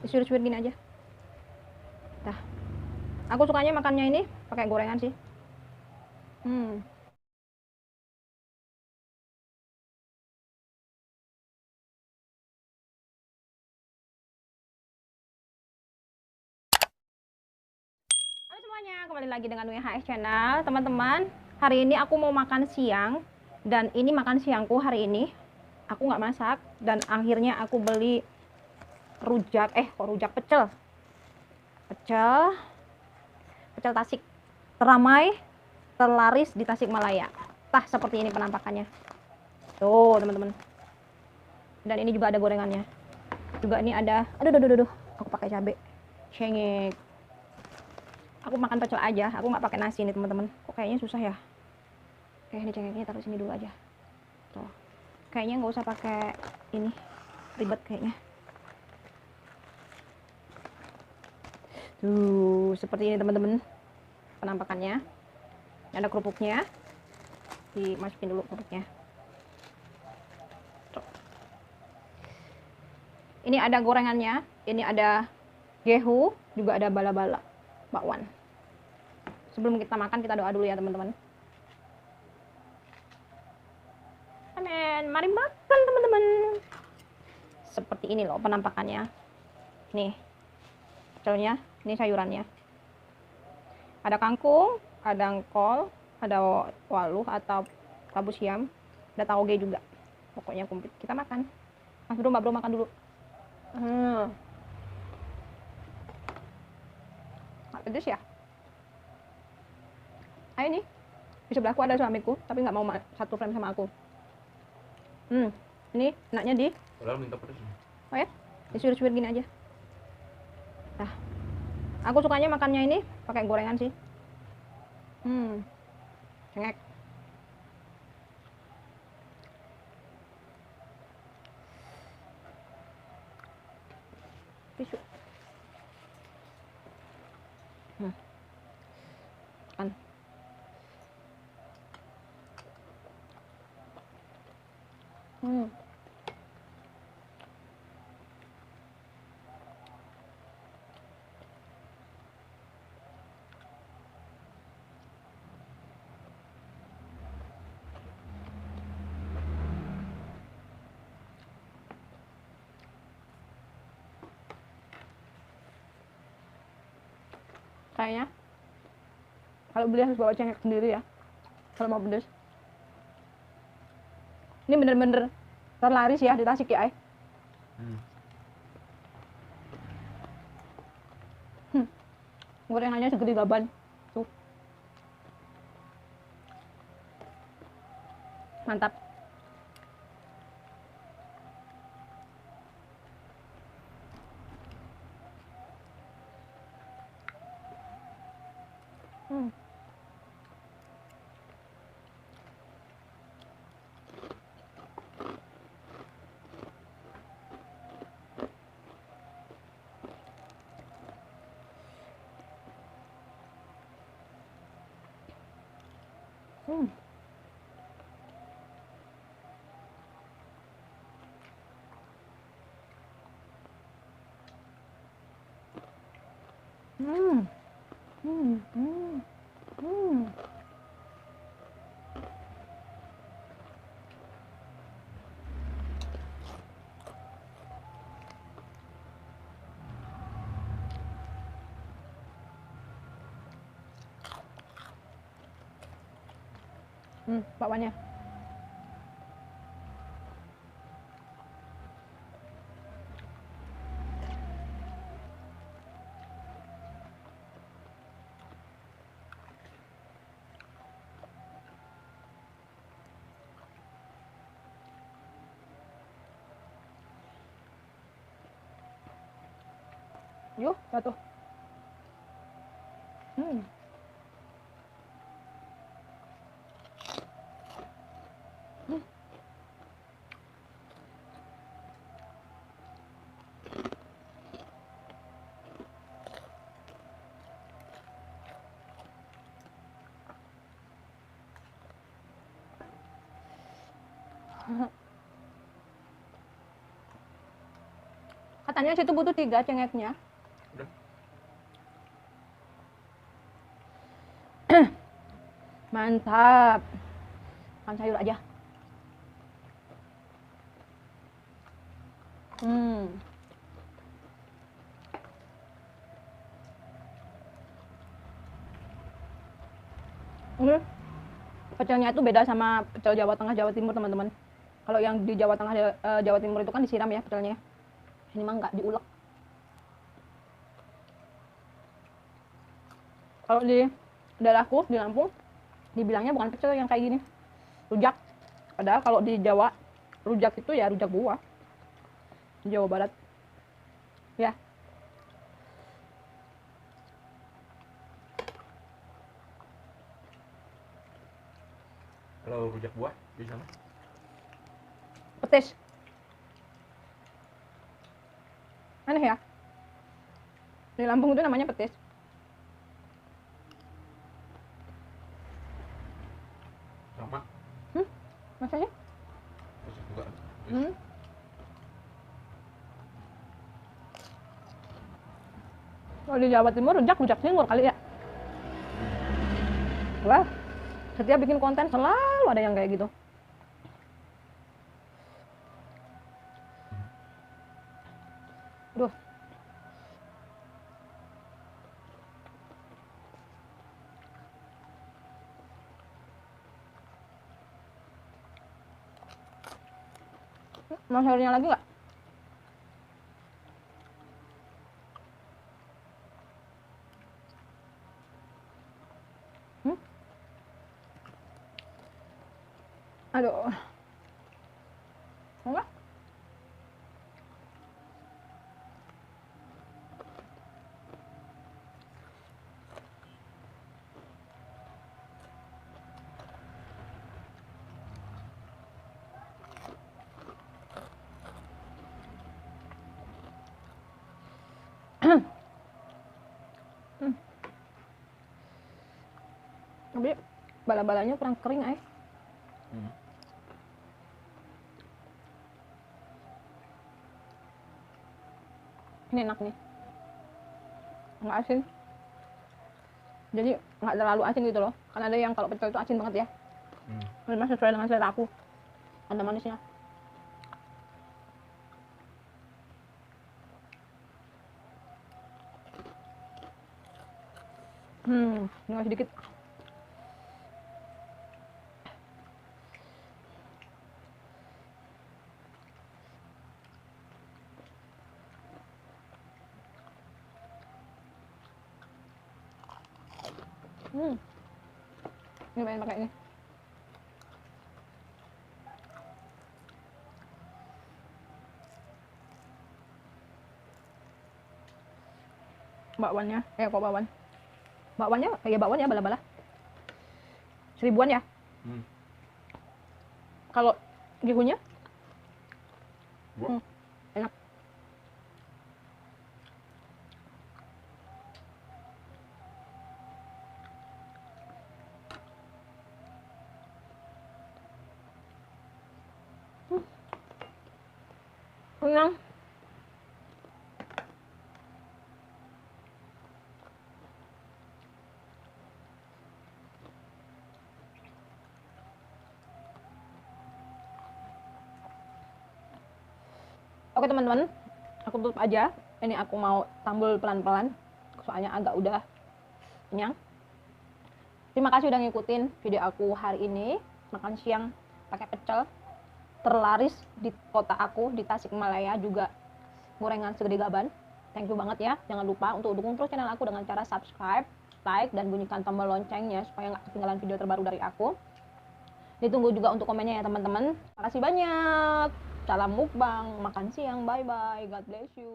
Disuir-suir gini aja. Dah. Aku sukanya makannya ini pakai gorengan sih. Halo semuanya, kembali lagi dengan WHS Channel. Teman-teman, hari ini aku mau makan siang. Dan ini makan siangku hari ini. Aku nggak masak. Dan akhirnya aku beli rujak. Kok rujak? Pecel. Pecel Tasik. Teramai, terlaris di Tasikmalaya. Tah, seperti ini penampakannya. Tuh, teman-teman. Dan ini juga ada gorengannya. Juga ini ada, aduh. Aku pakai cabai. Cengek. Aku makan pecel aja, aku nggak pakai nasi nih teman-teman. Kok kayaknya susah ya? Oke, ini cengeknya taruh sini dulu aja. Tuh. Kayaknya nggak usah pakai ini, ribet kayaknya. Tuh, seperti ini teman-teman penampakannya. Ada kerupuknya, dimasukin dulu kerupuknya. Tuh. Ini ada gorengannya, ini ada gehu, juga ada bala-bala, bakwan. Sebelum kita makan, kita doa dulu ya teman-teman. Amin, mari makan teman-teman. Seperti ini loh penampakannya. Nih, pecelnya, ini sayurannya. Ada kangkung, ada kol, ada waluh atau labu siam, ada tauge juga. Pokoknya komplit. Kita makan. Mas Bro, Mbak Bro makan dulu. Nggak pedes ya? Ayo nih, di sebelahku ada suamiku, tapi nggak mau satu frame sama aku. Ini enaknya di. Padahal minta pedes. Oh ya, disuir-suir gini aja. Nah, aku sukanya makannya ini pakai gorengan sih. Cengek. Tisu. Kan. Kayaknya kalau beli harus bawa cengek sendiri ya, kalau mau pedes. Ini bener-bener terlaris ya di Tasik ya. Gorengannya segede gaban tuh, mantap. Bakwannya. Yuk, jatuh. Katanya situ butuh 3 cengeknya. Udah. Mantap. Makan sayur aja. Ini pecelnya itu beda sama pecel Jawa Tengah, Jawa Timur, teman-teman. Kalau yang di Jawa Tengah, Jawa Timur itu kan disiram ya pecelnya. Ini mah nggak diulek. Kalau di daerahku di Lampung dibilangnya bukan pecel yang kayak gini, rujak. Padahal kalau di Jawa rujak itu ya rujak buah. Di Jawa Barat ya. Kalau rujak buah di sana Petis. Aneh ya, di Lampung itu namanya petis. sama. Masanya? Masih enggak. Kalau di Jawa Timur rujak Timur kali ya. Wah, setiap bikin konten selalu ada yang kayak gitu. Duh. Mau sayurnya lagi nggak? Aduh. Enggak? Tapi bala-balanya kurang kering, Ini enak nih, nggak asin, jadi nggak terlalu asin gitu loh. Karena ada yang kalau pecel itu asin banget ya. Memang sesuai dengan selera aku, ada manisnya. Tinggal sedikit. Ini pengen pakai ini. Bakwannya, kok bakwan? Bakwannya, kayak bakwan ya, bala-bala. 1000-an ya. Kalau gihunya, enak. Kenyang. Oke teman-teman, aku tutup aja. Ini aku mau tambal pelan-pelan, soalnya agak udah kenyang. Terima kasih udah ngikutin video aku hari ini, makan siang pakai pecel. Terlaris di kota aku, di Tasikmalaya, juga gorengan segede gaban. Thank you banget ya. Jangan lupa untuk dukung terus channel aku dengan cara subscribe, like, dan bunyikan tombol loncengnya supaya nggak ketinggalan video terbaru dari aku. Ditunggu juga untuk komennya ya teman-teman. Makasih banyak. Salam mukbang, makan siang, bye-bye. God bless you.